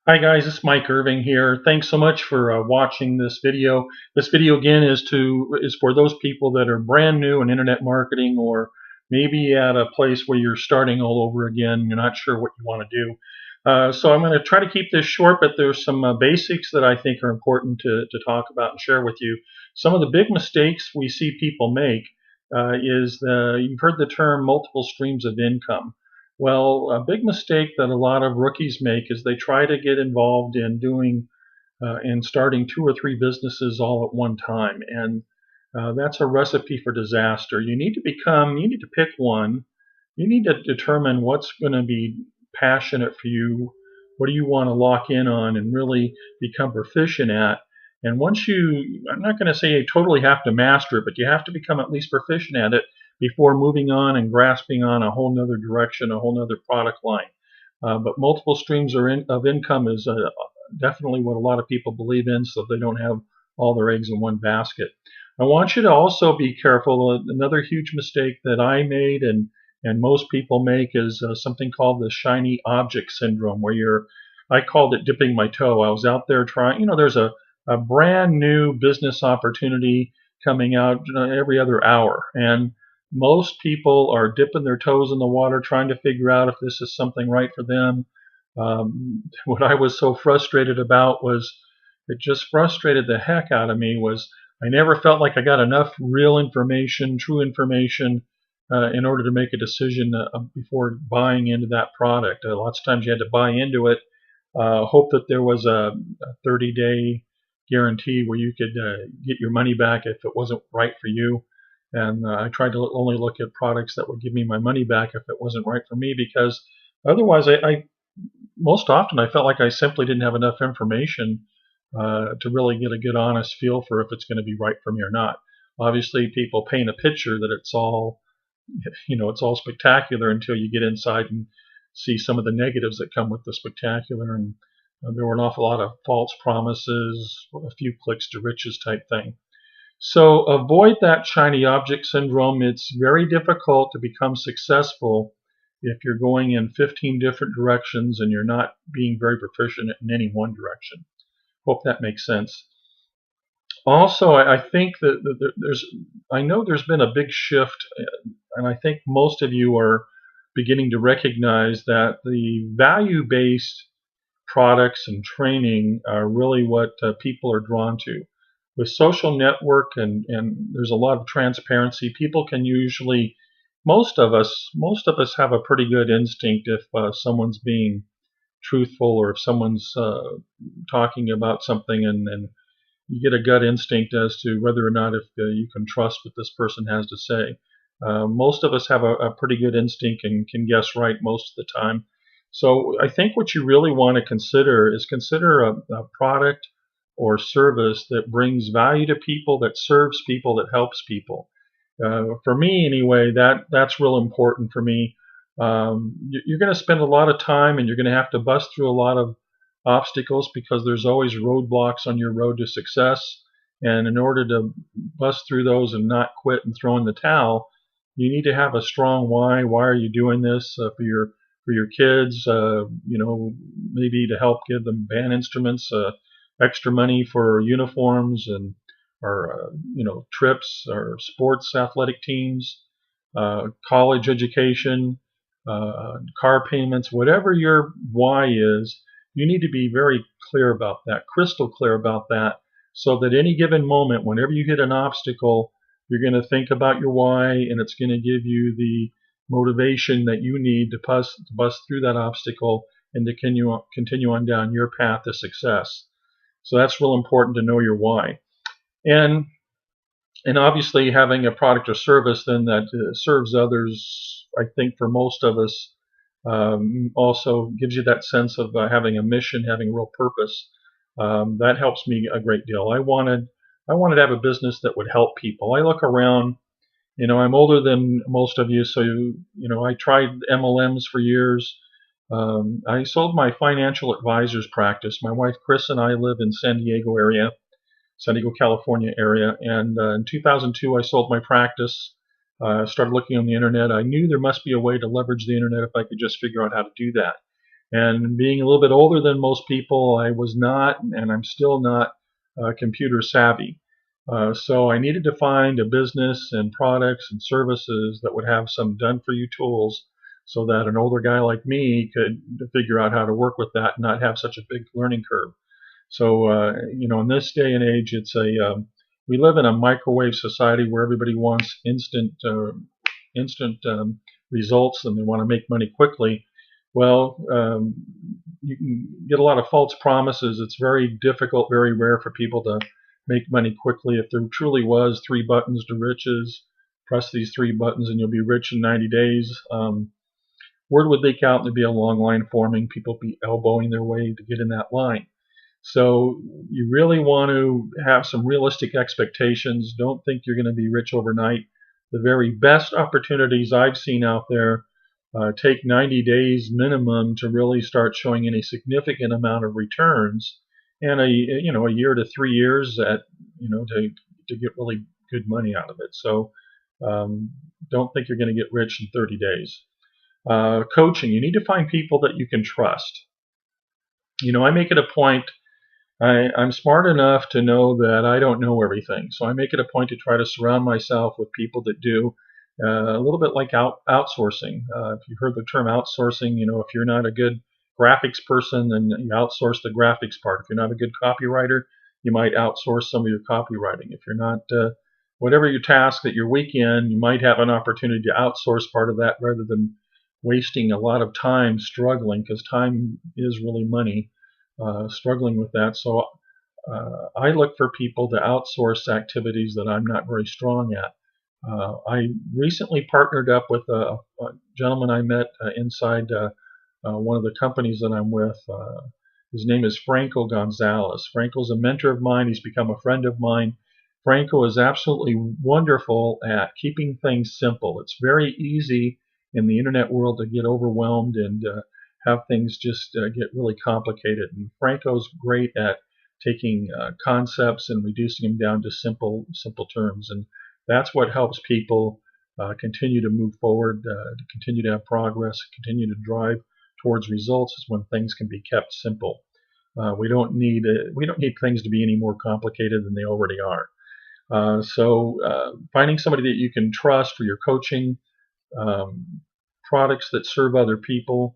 Hi guys, it's Mike Irving here. Thanks so much for watching this video. This video again is for those people that are brand new in internet marketing, or maybe at a place where you're starting all over again. You're not sure what you want to do. So I'm going to try to keep this short, but there's some basics that I think are important to talk about and share with you. Some of the big mistakes we see people make you've heard the term multiple streams of income. Well, a big mistake that a lot of rookies make is they try to get involved in doing and starting two or three businesses all at one time, and that's a recipe for disaster. You need to pick one. You need to determine what's going to be passionate for you. What do you want to lock in on and really become proficient at? And I'm not going to say you totally have to master it, but you have to become at least proficient at it before moving on and grasping on a whole nother direction, a whole nother product line. But multiple streams of income is definitely what a lot of people believe in, so they don't have all their eggs in one basket. I want you to also be careful. Another huge mistake that I made and most people make is something called the shiny object syndrome, where I called it dipping my toe. I was out there trying, there's a brand new business opportunity coming out every other hour. And most people are dipping their toes in the water trying to figure out if this is something right for them. What I was so frustrated about was it just frustrated the heck out of me was I never felt like I got enough real information, true information, in order to make a decision before buying into that product. Lots of times you had to buy into it, hope that there was a 30-day guarantee where you could get your money back if it wasn't right for you. And I tried to only look at products that would give me my money back if it wasn't right for me, because otherwise, I most often I felt like I simply didn't have enough information to really get a good, honest feel for if it's going to be right for me or not. Obviously, people paint a picture that it's all spectacular until you get inside and see some of the negatives that come with the spectacular. And there were an awful lot of false promises, a few clicks to riches type thing. So avoid that shiny object syndrome. It's very difficult to become successful if you're going in 15 different directions and you're not being very proficient in any one direction. Hope that makes sense. Also, I think that I know there's been a big shift, and I think most of you are beginning to recognize that the value-based products and training are really what people are drawn to. With social network and there's a lot of transparency, people can usually, most of us have a pretty good instinct if someone's being truthful, or if someone's talking about something, and you get a gut instinct as to whether or not if you can trust what this person has to say. Most of us have a pretty good instinct and can guess right most of the time. So I think what you really want to consider is a product or service that brings value to people, that serves people, that helps people. For me, anyway, that's real important for me. You're going to spend a lot of time, and you're going to have to bust through a lot of obstacles because there's always roadblocks on your road to success. And in order to bust through those and not quit and throw in the towel, you need to have a strong why. Why are you doing this for your kids? Maybe to help give them band instruments, extra money for uniforms, and or trips, or sports athletic teams, college education, car payments, whatever your why is. You need to be very clear about that, crystal clear about that, so that any given moment, whenever you hit an obstacle, you're going to think about your why, and it's going to give you the motivation that you need to bust through that obstacle and to continue on down your path to success. So that's real important to know your why. And obviously having a product or service then that serves others, I think for most of us, also gives you that sense of having a mission, having a real purpose. That helps me a great deal. I wanted to have a business that would help people. I look around, I'm older than most of you, so I tried MLMs for years. I sold my financial advisors practice. My wife Chris and I live in San Diego, California area, and in 2002 I sold my practice. Started looking on the internet. I knew there must be a way to leverage the internet if I could just figure out how to do that. And being a little bit older than most people, I was not, and I'm still not, computer savvy. So I needed to find a business and products and services that would have some done-for-you tools so that an older guy like me could figure out how to work with that and not have such a big learning curve. So, in this day and age, we live in a microwave society where everybody wants instant results, and they want to make money quickly. Well, you can get a lot of false promises. It's very difficult, very rare for people to make money quickly. If there truly was three buttons to riches, press these three buttons and you'll be rich in 90 days. Word would leak out and there'd be a long line forming. People be elbowing their way to get in that line. So you really want to have some realistic expectations. Don't think you're going to be rich overnight. The very best opportunities I've seen out there take 90 days minimum to really start showing any significant amount of returns, and a year to 3 years to get really good money out of it. So don't think you're going to get rich in 30 days. Coaching, you need to find people that you can trust. I make it a point. I'm smart enough to know that I don't know everything, so I make it a point to try to surround myself with people that do. A little bit like outsourcing. If you've heard the term outsourcing, if you're not a good graphics person, then you outsource the graphics part. If you're not a good copywriter, you might outsource some of your copywriting. If you're not, whatever your task that you're weak in, you might have an opportunity to outsource part of that rather than wasting a lot of time struggling, because time is really money. Struggling with that. So I look for people to outsource activities that I'm not very strong at. I recently partnered up with a gentleman I met inside one of the companies that I'm with. His name is Franco Gonzalez. Franco's a mentor of mine. He's become a friend of mine. Franco is absolutely wonderful at keeping things simple. It's very easy in the internet world to get overwhelmed and have things just get really complicated. And Franco's great at taking concepts and reducing them down to simple terms. And that's what helps people continue to move forward, to continue to have progress, continue to drive towards results, is when things can be kept simple. We don't need things to be any more complicated than they already are. So finding somebody that you can trust for your coaching, products that serve other people.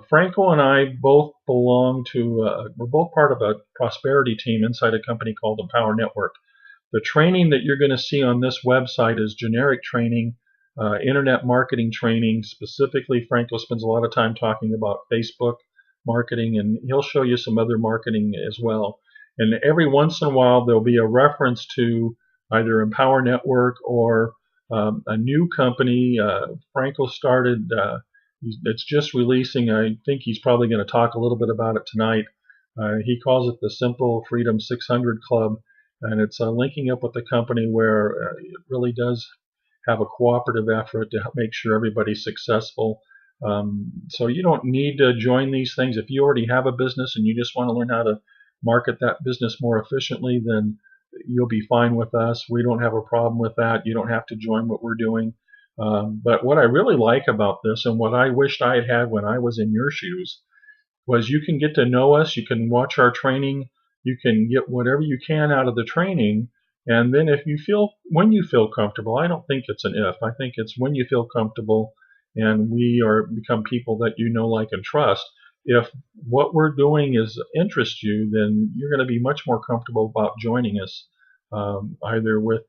Franco and I both belong to, we're both part of a prosperity team inside a company called Empower Network. The training that you're going to see on this website is generic training, internet marketing training. Specifically, Franco spends a lot of time talking about Facebook marketing, and he'll show you some other marketing as well. And every once in a while, there'll be a reference to either Empower Network or a new company Franco started. It's just releasing. I think he's probably going to talk a little bit about it tonight. He calls it the Simple Freedom 600 Club, and it's linking up with the company where it really does have a cooperative effort to make sure everybody's successful. So you don't need to join these things. If you already have a business and you just want to learn how to market that business more efficiently, then you'll be fine with us. We don't have a problem with that. You don't have to join what we're doing. But what I really like about this, and what I wished I had had when I was in your shoes, was you can get to know us, you can watch our training, you can get whatever you can out of the training, and then when you feel comfortable, I don't think it's an if, I think it's when you feel comfortable and we become people that you know, like, and trust. If what we're doing interests you, then you're going to be much more comfortable about joining us, either with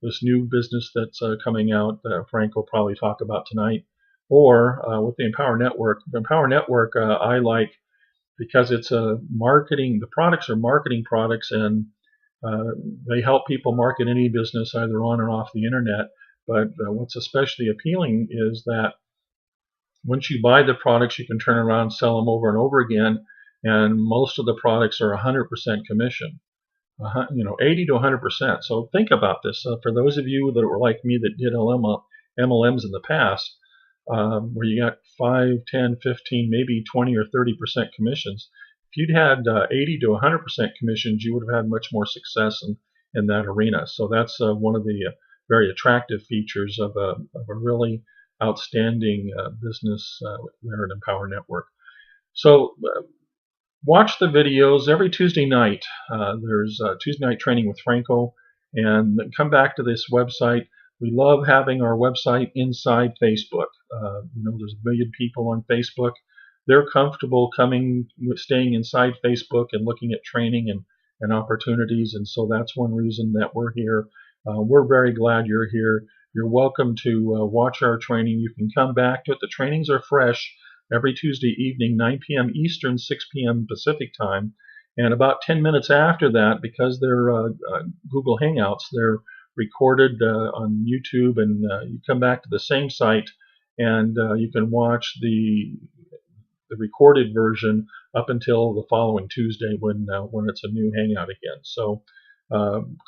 this new business that's coming out that Frank will probably talk about tonight, or with the Empower Network. The Empower Network I like because it's the products are marketing products, and they help people market any business either on or off the internet. But what's especially appealing is that once you buy the products, you can turn around and sell them over and over again, and most of the products are 100% commission. 80 to 100%. So think about this. For those of you that were like me that did MLMs in the past, where you got 5, 10, 15, maybe 20 or 30% commissions, if you'd had 80 to 100% commissions, you would have had much more success in that arena. So that's one of the very attractive features of a really outstanding business there at Empower Network. So watch the videos every Tuesday night. There's Tuesday night training with Franco, and come back to this website. We love having our website inside Facebook. There's a million people on Facebook. They're comfortable staying inside Facebook and looking at training and opportunities, and so that's one reason that we're here. We're very glad you're here. You're welcome to watch our training. You can come back to it. The trainings are fresh every Tuesday evening, 9 p.m. Eastern, 6 p.m. Pacific time. And about 10 minutes after that, because they're Google Hangouts, they're recorded on YouTube, and you come back to the same site, and you can watch the recorded version up until the following Tuesday when it's a new Hangout again. So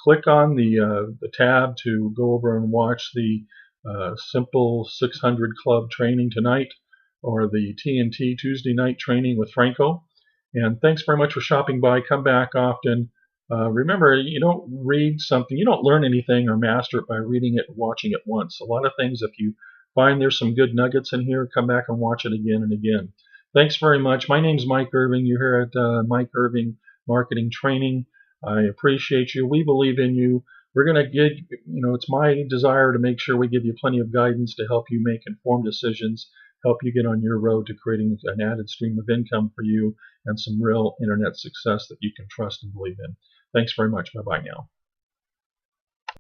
click on the tab to go over and watch the Simple 600 Club training tonight, or the TNT Tuesday night training with Franco. And thanks very much for shopping by. Come back often. Remember, you don't read something, you don't learn anything or master it by reading it and watching it once. A lot of things, if you find there's some good nuggets in here, come back and watch it again and again. Thanks very much. My name's Mike Irving. You're here at Mike Irving Marketing Training. I appreciate you. We believe in you. We're going to give, it's my desire to make sure we give you plenty of guidance to help you make informed decisions, help you get on your road to creating an added stream of income for you and some real internet success that you can trust and believe in. Thanks very much. Bye-bye now.